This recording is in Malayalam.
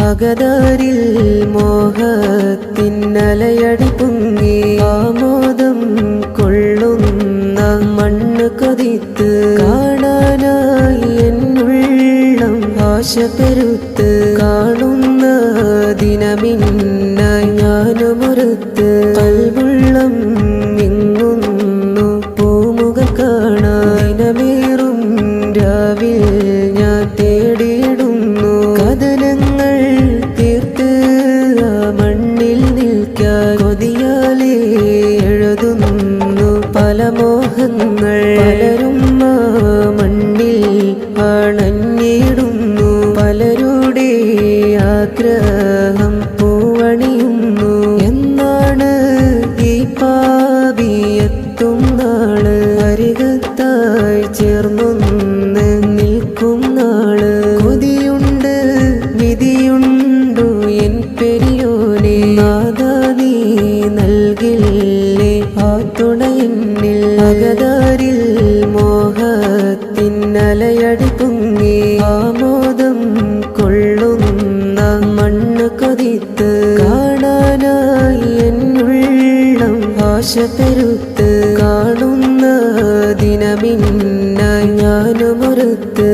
അകതാരിൽ മോഹത്തിന്നലയടി പൊങ്ങി ആമോദം കൊള്ളുന്ന മണ്ണ് കൊതിത്ത് കാണാനായി എന്നുള്ളം ആശ പെരുത്ത് കാണുന്ന ദിനമിന്നായി ഞാനുമൊരുത്ത് കൽവുള്ളം മിങ്ങുന്നു പൂമുഖം കാണാനമേറും രാവിൽ ഞാൻ തേടിയിടുന്നു കഥനങ്ങൾ തീർത്ത് ആ മണ്ണിൽ നിൽക്കാൻ കൊതിയാലേ എഴുതുന്നു പല മോഹങ്ങൾ പലരും ആ മണ്ണിൽ അണഞ്ഞിടുന്നു പലരുടെ ആഗ്രഹം പൂവണിയുന്നു എന്നാണ് ഈ പാപിയെത്തും നാള് അരികത്തായി ചേർന്നൊന്ന് നിൽക്കും നാള് കൊതിയുണ്ട് വിധിയുണ്ടു എൻ പെരിയോനെ നാദാ നീ നൽകില്ലേ ആ തുണയെന്നിൽ അകതാരിൽ മോഹത്തിന്നലയടി പൊങ്ങി ആമോദം കൊള്ളുന്ന മണ്ണ് കൊതിത്ത് കാണാനായി എന്നുള്ളം ആശ പെരുത്ത് കാണുന്ന ദിനമിന്നായി ഞാനുമൊരുത്ത്